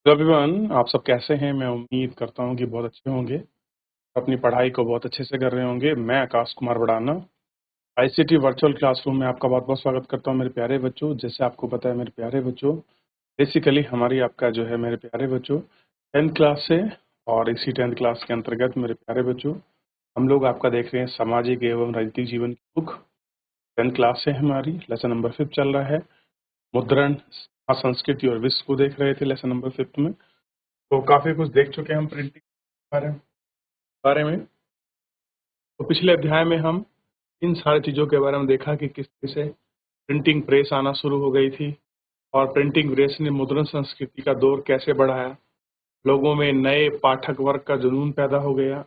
Hello everyone, आप सब कैसे हैं? मैं उम्मीद करता हूँ कि बहुत अच्छे होंगे, अपनी पढ़ाई को बहुत अच्छे से कर रहे होंगे। मैं Akash Kumar Badana, ICT virtual classroom में आपका बहुत-बहुत स्वागत करता हूँ मेरे प्यारे बच्चों। जैसे आपको पता है मेरे प्यारे बच्चों, बेसिकली हमारी आपका जो है मेरे प्यारे बच्चों 10th क्लास से और इसी 10th क्लास के अंतर्गत मेरे प्यारे बच्चों, हम लोग आपका देख रहे हैं सामाजिक एवं राजनीतिक जीवन की बुक। 10th क्लास से हमारी लेसन नंबर 5 चल रहा है। मुद्रण, संस्कृति और विश्व को देख रहे थे लेसन नंबर 5 में। तो काफी कुछ देख चुके हैं हम प्रिंटिंग के बारे में। तो पिछले अध्याय में हम इन सारी चीजों के बारे में देखा कि किस तरह से प्रिंटिंग प्रेस आना शुरू हो गई थी और प्रिंटिंग प्रेस ने मुद्रण संस्कृति का दौर कैसे बढ़ाया। लोगों में नए पाठक वर्ग का जुनून पैदा हो गया।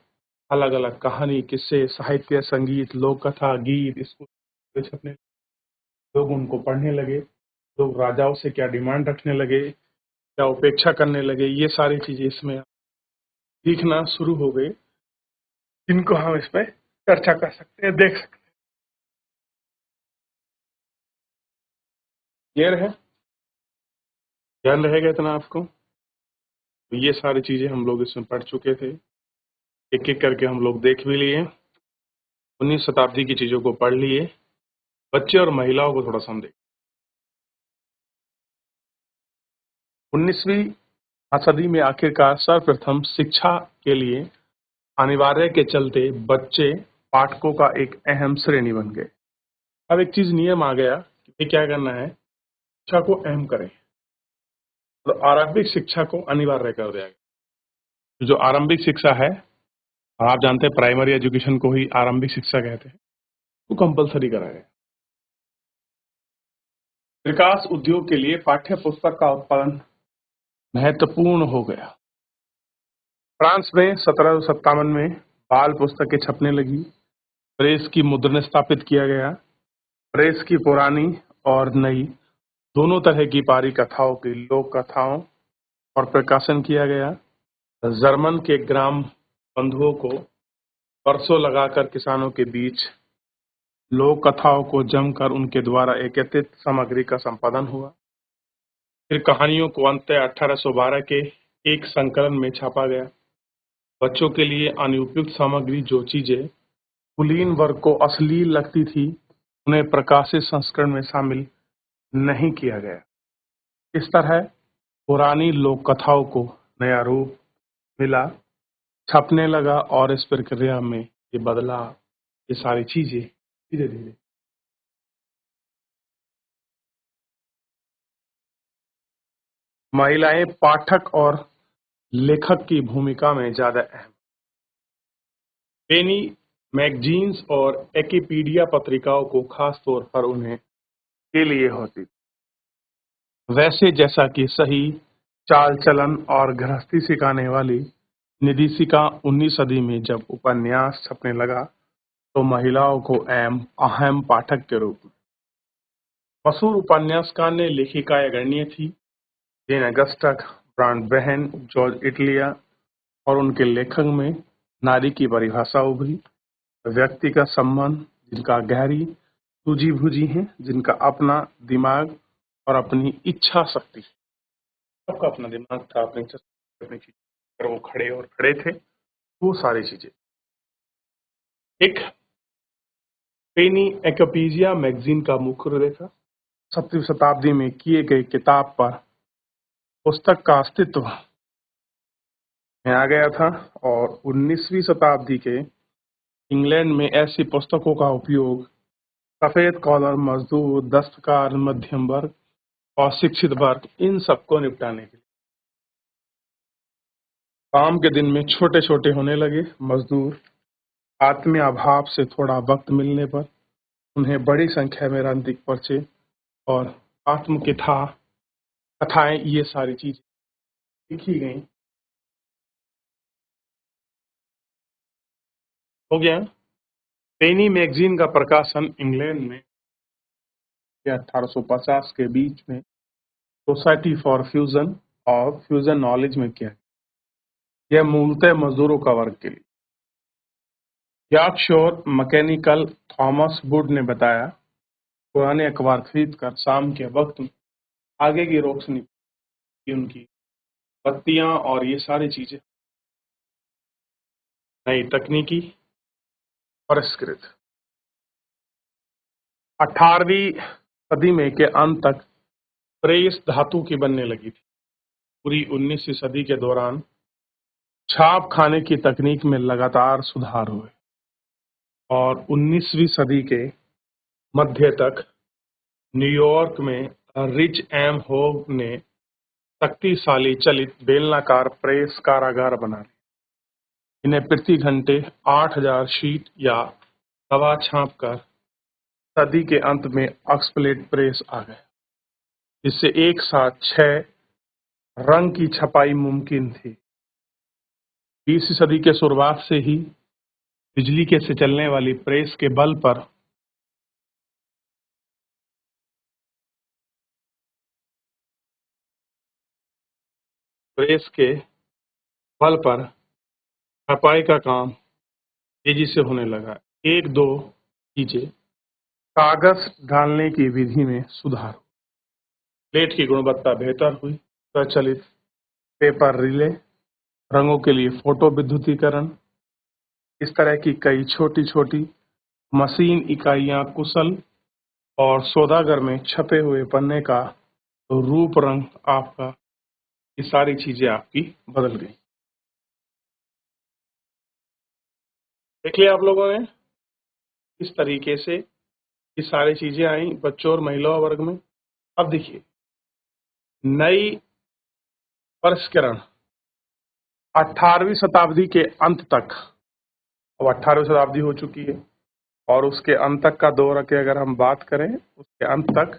अलग अलग कहानी, किस्से, साहित्य, संगीत, लोक कथा, गीत स्कूल छपने, लोग उनको पढ़ने लगे। लोग राजाओं से क्या डिमांड रखने लगे, क्या उपेक्षा करने लगे, ये सारी चीजें इसमें सीखना शुरू हो गई, जिनको हम इसमें चर्चा कर सकते हैं, देख सकते हैं। क्लियर है? ध्यान रहेगा इतना आपको? तो ये सारी चीजें हम लोग इसमें पढ़ चुके थे, एक एक करके हम लोग देख भी लिए। 19वीं शताब्दी की चीजों को पढ़ लिए। बच्चे और महिलाओं को थोड़ा सा हम देखें। 19वीं सदी में आखिरकार सर्वप्रथम शिक्षा के लिए अनिवार्य के चलते बच्चे पाठकों का एक अहम श्रेणी बन गए। अब एक चीज नियम आ गया कि क्या करना है, शिक्षा को अहम करें, तो आरंभिक शिक्षा को अनिवार्य कर दिया गया। जो आरंभिक शिक्षा है, आप जानते हैं प्राइमरी एजुकेशन को ही आरंभिक शिक्षा कहते हैं, वो कंपलसरी कराया गया। विकास उद्योग के लिए पाठ्य पुस्तक का उत्पादन महत्वपूर्ण हो गया। फ्रांस में 1757 में बाल पुस्तकें छपने लगी। प्रेस की मुद्रण स्थापित किया गया। प्रेस की पुरानी और नई दोनों तरह की पारी कथाओं की लोक कथाओं और प्रकाशन किया गया। जर्मन के ग्राम बंधुओं को वर्षों लगाकर किसानों के बीच लोक कथाओं को जमकर उनके द्वारा एकत्रित सामग्री का संपादन हुआ। फिर कहानियों को अंततः 1812 के एक संकलन में छापा गया। बच्चों के लिए अनुपयुक्त सामग्री, जो चीजें कुलीन वर्ग को अश्लील लगती थी, उन्हें प्रकाशित संस्करण में शामिल नहीं किया गया। इस तरह पुरानी लोक कथाओं को नया रूप मिला, छपने लगा और इस प्रक्रिया में ये बदलाव, ये सारी चीजें धीरे धीरे। महिलाएं पाठक और लेखक की भूमिका में ज्यादा अहम। पेनी मैगजीन्स और एकिपीडिया पत्रिकाओं को खास तौर पर उन्हें के लिए होती, वैसे जैसा कि सही चाल चलन और गृहस्थी सिखाने वाली निदेशिका 19वीं सदी में जब उपन्यास छपने लगा, तो महिलाओं को अहम पाठक के रूप में मशहूर उपन्यासकार ने लेखिकाएं गणनीय थी। जेन अगस्टक, ब्रांड बहन, जॉर्ज इटलिया और उनके लेखन में नारी की परिभाषा उभरी। व्यक्ति का संबंध, जिनका गहरी सूझी बूझी है, जिनका अपना दिमाग और अपनी इच्छा शक्ति, सबका अपना दिमाग था, अपनी इच्छा शक्ति, अपनी चीज पर वो खड़े और खड़े थे, वो सारी चीजें। एक पेनी एकोपीजिया मैगजीन का मुख्य देखा। 17वीं शताब्दी में किए गए किताब पर पुस्तक का अस्तित्व में आ गया था और 19वीं शताब्दी के इंग्लैंड में ऐसी पुस्तकों का उपयोग सफेद कॉलर मजदूर, दस्तकार, मध्यम वर्ग और शिक्षित वर्ग, इन सबको निपटाने के लिए। काम के दिन में छोटे छोटे होने लगे। मजदूर आत्मीय अभाव से थोड़ा वक्त मिलने पर उन्हें बड़ी संख्या में राजनीतिक पर्चे और आत्मकथा कथाएं, ये सारी चीजें लिखी गई। हो गया। पेनी मैगजीन का प्रकाशन इंग्लैंड में 1850 के बीच में सोसाइटी फॉर फ्यूजन नॉलेज में किया। यह मूलतः मजदूरों का वर्ग के लिए। यार्कशोर मैकेनिकल थॉमस वुड ने बताया, पुराने अखबार खरीद कर शाम के वक्त में आगे की रोशनी की उनकी बत्तियां और ये सारी चीजें नई तकनीकी परिष्कृत। 18वीं सदी में के अंत तक प्रेस धातु की बनने लगी थी। पूरी 19वीं सदी के दौरान छाप खाने की तकनीक में लगातार सुधार हुए और 19वीं सदी के मध्य तक न्यूयॉर्क में रिच एम होग ने शक्तिशाली चलित बेलनाकार प्रेस कारागार बना लिए। इन्हें प्रति घंटे 8000 शीट या दवा छाप कर सदी के अंत में ऑक्सप्लेट प्रेस आ गए, जिससे एक साथ 6 रंग की छपाई मुमकिन थी। 20वीं सदी के शुरुआत से ही बिजली के से चलने वाली प्रेस के बल पर छपाई का काम तेजी से होने लगा। एक दो चीजें, कागज डालने की विधि में सुधार, प्लेट की गुणवत्ता बेहतर हुई, स्वचालित पेपर रिले, रंगों के लिए फोटो विद्युतीकरण, इस तरह की कई छोटी छोटी मशीन इकाइयां कुशल और सौदागर में छपे हुए पन्ने का रूप रंग आपका, ये सारी चीजें आपकी बदल गई। देख लिया आप लोगों ने इस तरीके से ये सारी चीजें आई बच्चों और महिला वर्ग में। अब देखिए नई परिष्करण 18वीं शताब्दी के अंत तक, अब 18वीं शताब्दी हो चुकी है और उसके अंत तक का दौर की अगर हम बात करें, उसके अंत तक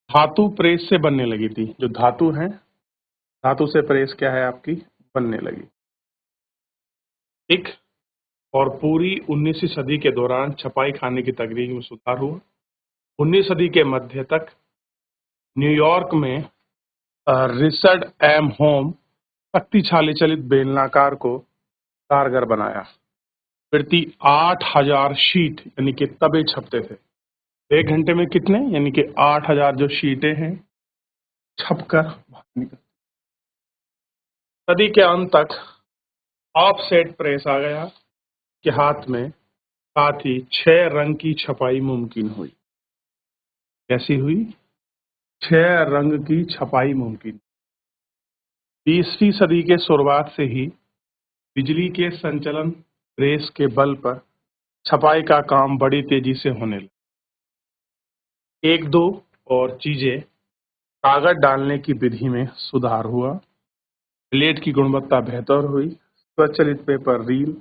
धातु प्रेस से बनने लगी थी। जो धातु है, धातु से प्रेस क्या है आपकी बनने लगी। ठीक। और पूरी 19वीं सदी के दौरान छपाई खाने की तकनीक में सुधार हुआ। 19वीं सदी के मध्य तक न्यूयॉर्क में रिचर्ड एम होम शक्तिशाली चलित बेलनाकार को कारगर बनाया। प्रति 8000 शीट यानी कि तबे छपते थे। एक घंटे में कितने, यानी कि 8000 जो शीटें हैं छपकर बाहर निकल। सदी के अंत तक ऑफसेट प्रेस आ गया के हाथ में, साथ ही 6 रंग की छपाई मुमकिन हुई। कैसी हुई? 6 रंग की छपाई मुमकिन। 20वीं सदी के शुरुआत से ही बिजली के संचलन प्रेस के बल पर छपाई का काम बड़ी तेजी से होने लगा। एक दो और चीजें, कागज डालने की विधि में सुधार हुआ, प्लेट की गुणवत्ता बेहतर हुई, स्वचालित पेपर रील,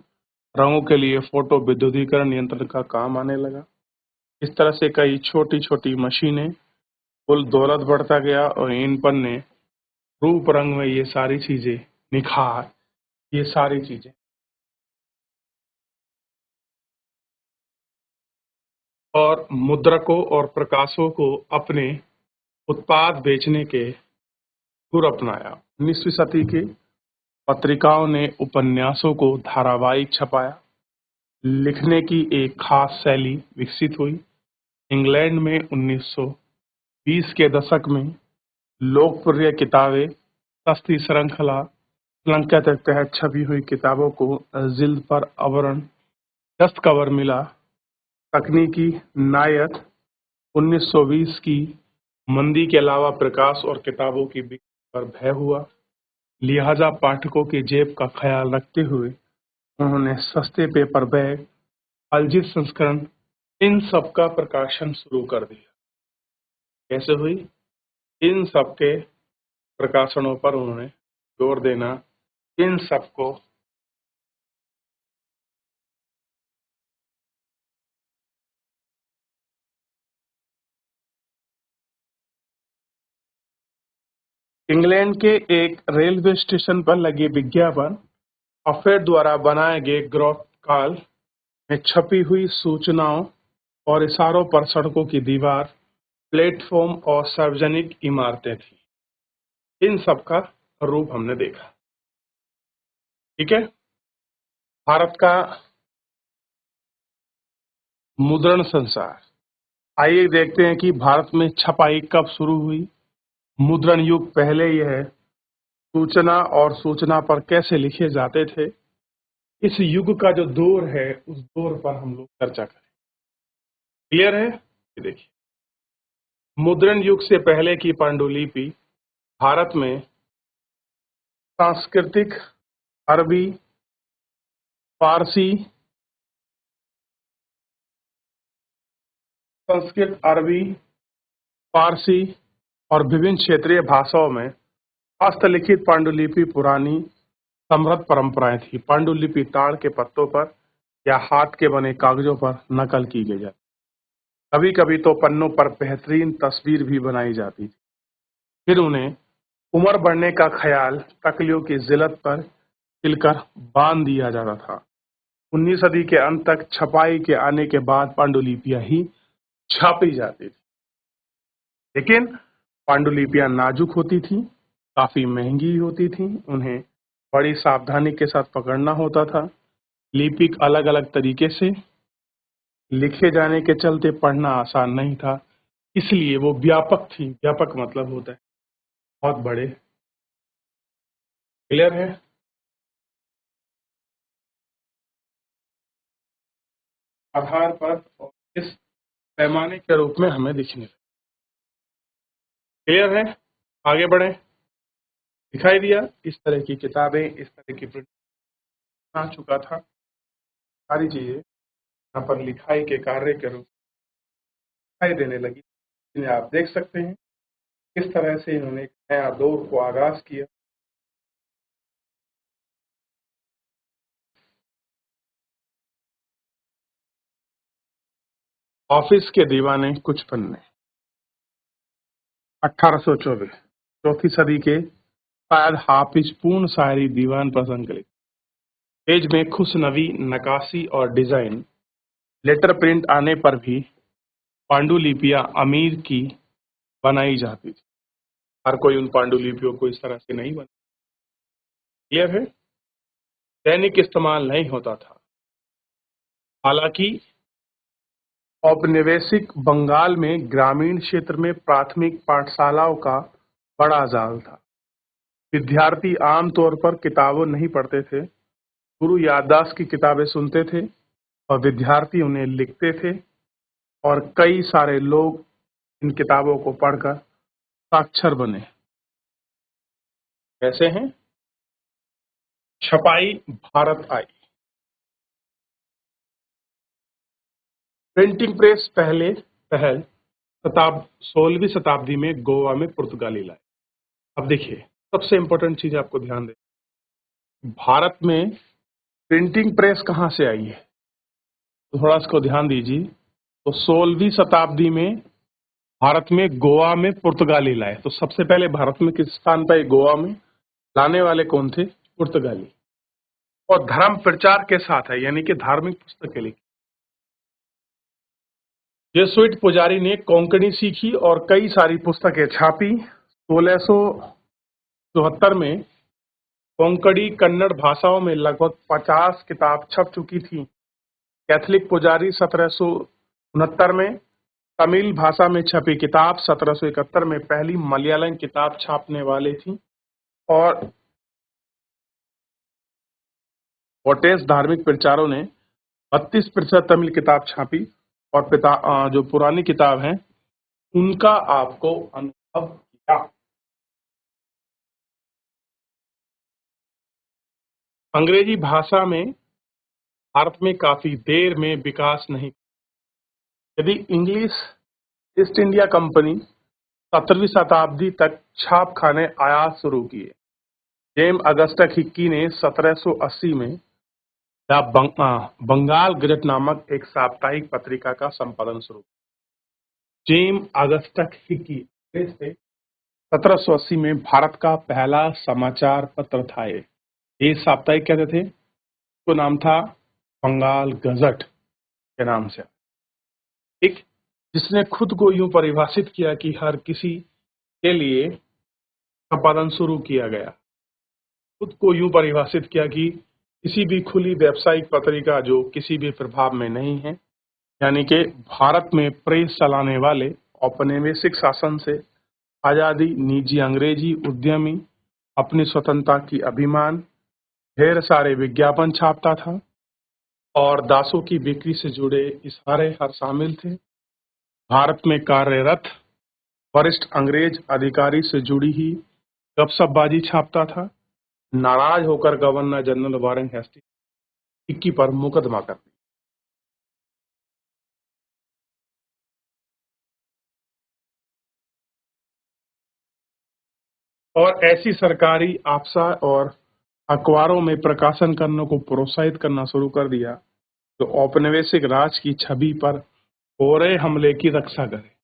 रंगों के लिए फोटो विद्युतीकरण यंत्र का काम आने लगा। इस तरह से कई छोटी छोटी मशीनें, कुल दौलत बढ़ता गया और इन पर ने रूप रंग में ये सारी चीजें, निखार, ये सारी चीजें। और मुद्रकों और प्रकाशकों को अपने उत्पाद बेचने के गुर अपनाया। 19वीं सदी की पत्रिकाओं ने उपन्यासों को धारावाहिक छपाया। लिखने की एक खास शैली विकसित हुई। इंग्लैंड में 1920 के दशक में लोकप्रिय किताबें सस्ती श्रृंखला के तहत छपी हुई किताबों को जिल्द पर आवरण, डस्ट कवर मिला। तकनीकी नायत 1920 की मंदी के अलावा प्रकाश और किताबों की बिक्री पर भय हुआ, लिहाजा पाठकों की जेब का ख्याल रखते हुए उन्होंने सस्ते पेपर बैग, अलजित संस्करण, इन सब का प्रकाशन शुरू कर दिया। कैसे हुई? इन सब के प्रकाशनों पर उन्होंने जोर देना, इन सबको इंग्लैंड के एक रेलवे स्टेशन पर लगे विज्ञापन, अफेट द्वारा बनाए गए ग्रॉथ काल में छपी हुई सूचनाओं और इशारों पर सड़कों की दीवार, प्लेटफॉर्म और सार्वजनिक इमारतें थी। इन सब का रूप हमने देखा। ठीक है। भारत का मुद्रण संसार। आइए देखते हैं कि भारत में छपाई कब शुरू हुई। मुद्रण युग पहले यह सूचना और सूचना पर कैसे लिखे जाते थे, इस युग का जो दौर है उस दौर पर हम लोग चर्चा करें। क्लियर है? ये देखिए, मुद्रण युग से पहले की पांडुलिपि भारत में सांस्कृतिक अरबी, फारसी, संस्कृत, अरबी, फारसी और विभिन्न क्षेत्रीय भाषाओं में हस्तलिखित पांडुलिपि पुरानी समृद्ध परंपराएं थी। पांडुलिपि ताड़ के पत्तों पर या हाथ के बने कागजों पर नकल की गई जाती, कभी कभी तो पन्नों पर बेहतरीन तस्वीर भी बनाई जाती थी। फिर उन्हें उम्र बढ़ने का ख्याल तकलियों की जिलत पर सिलकर बांध दिया जाता था। 19वीं सदी के अंत तक छपाई के आने के बाद पांडुलिपियां ही छापी जाती थी, लेकिन पांडुलिपियां नाजुक होती थी, काफी महंगी होती थी, उन्हें बड़ी सावधानी के साथ पकड़ना होता था। लिपिक अलग अलग तरीके से लिखे जाने के चलते पढ़ना आसान नहीं था, इसलिए वो व्यापक थी। व्यापक मतलब होता है बहुत बड़े। क्लियर है? आधार पर और इस पैमाने के रूप में हमें दिखने लगे। क्लियर है? आगे बढ़े। दिखाई दिया इस तरह की किताबें, इस तरह की प्रिंट आ चुका था, सारी चीजें यहाँ पर लिखाई के कार्य के रूप में दिखाई देने लगी। इन्हें आप देख सकते हैं किस तरह से इन्होंने एक नया दौर को आगाज किया। ऑफिस के दीवाने कुछ पन्ने, 1824, चौथी सदी के शायद हाफिज पूर्ण शायरी दीवान पर संकलित। पेज में खुशनवी नक्काशी और डिजाइन। लेटर प्रिंट आने पर भी पांडुलिपियां अमीर की बनाई जाती थी। हर कोई उन पांडुलिपियों को इस तरह से नहीं बना। क्लियर है? दैनिक इस्तेमाल नहीं होता था। हालांकि औपनिवेशिक बंगाल में ग्रामीण क्षेत्र में प्राथमिक पाठशालाओं का बड़ा जाल था। विद्यार्थी आमतौर पर किताबें नहीं पढ़ते थे, गुरु याददाश्त की किताबें सुनते थे और विद्यार्थी उन्हें लिखते थे, और कई सारे लोग इन किताबों को पढ़कर साक्षर बने। कैसे हैं? छपाई भारत आई। प्रिंटिंग प्रेस पहल 16वीं शताब्दी में गोवा में पुर्तगाली लाए। अब देखिए, सबसे इंपॉर्टेंट चीज आपको ध्यान दे, भारत में प्रिंटिंग प्रेस कहाँ से आई है, तो थोड़ा इसको ध्यान दीजिए। तो 16वीं शताब्दी में भारत में गोवा में पुर्तगाली लाए। तो सबसे पहले भारत में किस स्थान पर? गोवा में। लाने वाले कौन थे? पुर्तगाली। और धर्म प्रचार के साथ है, यानी कि धार्मिक पुस्तकें लिखी। जेसुइट पुजारी ने कोंकणी सीखी और कई सारी पुस्तकें छापी। 1674 में कोंकणी कन्नड़ भाषाओं में लगभग 50 किताब छप चुकी थी। कैथलिक पुजारी 1769 में तमिल भाषा में छपी किताब 1771 में पहली मलयालम किताब छापने वाले थी। और वोटेस धार्मिक प्रचारों ने 32% तमिल किताब छापी। और जो पुरानी किताब है उनका आपको अनुभव किया। अंग्रेजी भाषा में भारत में काफी देर में विकास नहीं। यदि इंग्लिश ईस्ट इंडिया कंपनी 17वीं शताब्दी तक छापखाने आयात शुरू किए। जेम्स अगस्टस हिक्की ने 1780 में बंगाल गजट नामक एक साप्ताहिक पत्रिका का संपादन शुरू किया। जेम्स अगस्टस हिक्की से 1780 में भारत का पहला समाचार पत्र था। ये साप्ताहिक कहते थे, तो नाम था बंगाल गजट के नाम से। एक जिसने खुद को यूं परिभाषित किया कि हर किसी के लिए संपादन शुरू किया गया। खुद को यूं परिभाषित किया कि किसी भी खुली व्यावसायिक पत्रिका जो किसी भी प्रभाव में नहीं है, यानी कि भारत में प्रेस चलाने वाले औपनिवेशिक शासन से आजादी, निजी अंग्रेजी उद्यमी अपनी स्वतंत्रता की अभिमान, ढेर सारे विज्ञापन छापता था और दासों की बिक्री से जुड़े इशारे हर शामिल थे। भारत में कार्यरत वरिष्ठ अंग्रेज अधिकारी से जुड़ी ही गपशपबाजी छापता था। नाराज होकर governor general Warren Hastings Hickey पर मुकदमा कर दिया। और ऐसी सरकारी आपसा और अखबारों में प्रकाशन करने को प्रोत्साहित करना शुरू कर दिया जो औपनिवेशिक राज की छवि पर हो रहे हमले की रक्षा करे।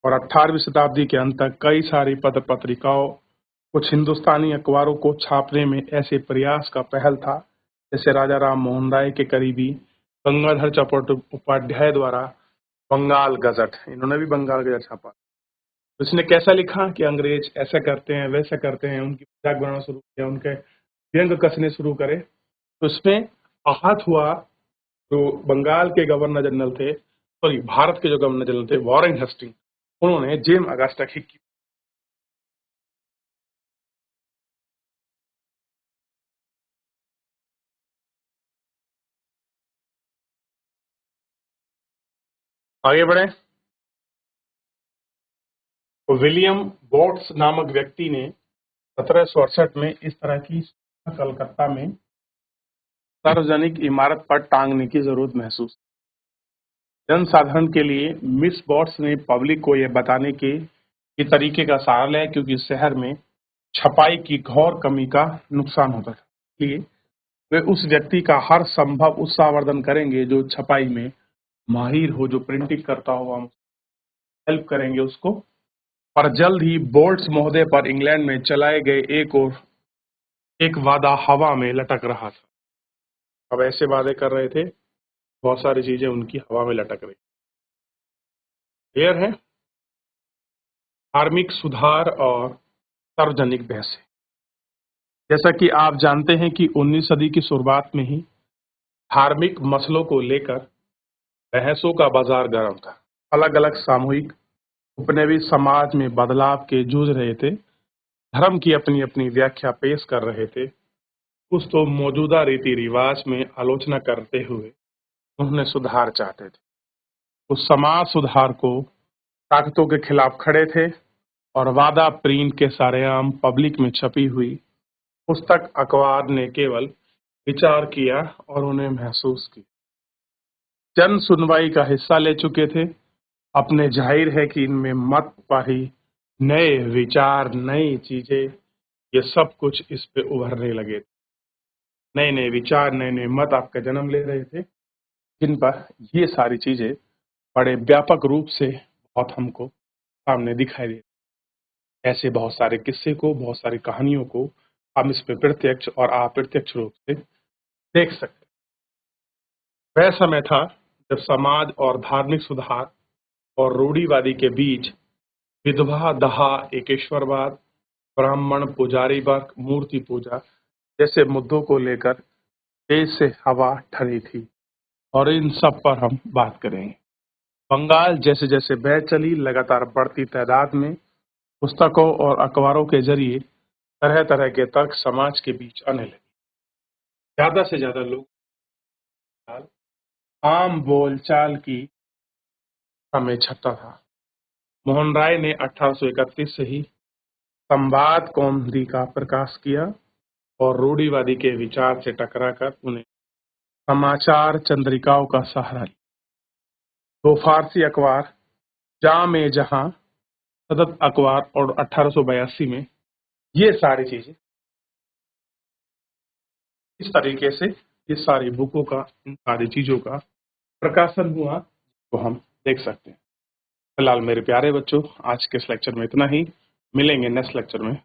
और 18वीं शताब्दी के अंत तक कई सारी पत्र पत्रिकाओं, कुछ हिंदुस्तानी अखबारों को छापने में ऐसे प्रयास का पहल था, जैसे राजा राम मोहन राय के करीबी गंगाधर चट्टोपाध्याय द्वारा बंगाल गजट, इन्होंने भी बंगाल गजट छापा। तो इसने कैसा लिखा कि अंग्रेज ऐसा करते हैं, वैसा करते हैं, उनकी मजाक बनाना शुरू किया, उनके व्यंग कसने शुरू करे। तो इसमें आहत हुआ जो बंगाल के गवर्नर जनरल थे, सॉरी भारत के जो गवर्नर जनरल थे वॉरेन हेस्टिंग, उन्होंने जेम अगस्टा हिक्की आगे बढ़े तो विलियम बोट्स नामक व्यक्ति ने 1768 में इस तरह की कलकत्ता में सार्वजनिक इमारत पर टांगने की जरूरत महसूस। जनसाधारण के लिए मिस बॉट्स ने पब्लिक को यह बताने के तरीके का सहारा लिया क्योंकि शहर में छपाई की घोर कमी का नुकसान होता था। इसलिए वे उस व्यक्ति का हर संभव उत्साहवर्धन करेंगे जो छपाई में माहिर हो, जो प्रिंटिंग करता हो, हम हेल्प करेंगे उसको। पर जल्द ही बोल्ट्स महोदय पर इंग्लैंड में चलाए गए एक वादा हवा में लटक रहा था। अब ऐसे वादे कर रहे थे, बहुत सारी चीजें उनकी हवा में लटक रही। क्लियर है? धार्मिक सुधार और सार्वजनिक बहसें। जैसा कि आप जानते हैं कि 19वीं सदी की शुरुआत में ही धार्मिक मसलों को लेकर बहसों का बाजार गर्म था। अलग अलग सामूहिक उपनवी समाज में बदलाव के जूझ रहे थे, धर्म की अपनी अपनी व्याख्या पेश कर रहे थे। कुछ तो मौजूदा रीति रिवाज में आलोचना करते हुए उन्होंने सुधार चाहते थे। कुछ समाज सुधार को ताकतों के खिलाफ खड़े थे और वादा प्रिंट के सरेआम पब्लिक में छपी हुई पुस्तक अखबार ने केवल विचार किया और उन्हें महसूस की। जन सुनवाई का हिस्सा ले चुके थे। अपने जाहिर है कि इनमें मत पाही, नए विचार, नई चीजें, ये सब कुछ इस पे उभरने लगे। नए नए विचार, नए नए मत आपका जन्म ले रहे थे, जिन पर ये सारी चीजें बड़े व्यापक रूप से बहुत हमको सामने दिखाई दे। ऐसे बहुत सारे किस्से को, बहुत सारी कहानियों को हम इस पे प्रत्यक्ष और अप्रत्यक्ष रूप से देख सकते। वह समय था जब समाज और धार्मिक सुधार और रूढ़िवादी के बीच विधवा दहा, एकेश्वरवाद, ब्राह्मण पुजारी वर्ग, मूर्ति पूजा जैसे मुद्दों को लेकर देश से हवा ठरी थी और इन सब पर हम बात करेंगे। बंगाल जैसे जैसे बह चली, लगातार बढ़ती तादाद में पुस्तकों और अखबारों के जरिए तरह तरह के तर्क समाज के बीच आने लगे। ज्यादा से ज्यादा लोग आम बोलचाल की हमें छता था। मोहन राय ने 1831 से ही संवाद कौमुदी का प्रकाश किया और रूढ़िवादी के विचार से टकराकर उन्हें समाचार चंद्रिकाओं का सहारा लिया। दो फारसी अखबार जाम जहां, सदत अखबार और 1882 में ये सारी चीजें इस तरीके से, ये सारी बुकों का, इन सारी चीजों का प्रकाशन हुआ तो हम देख सकते हैं। फिलहाल मेरे प्यारे बच्चों, आज के इस लेक्चर में इतना ही। मिलेंगे नेक्स्ट लेक्चर में।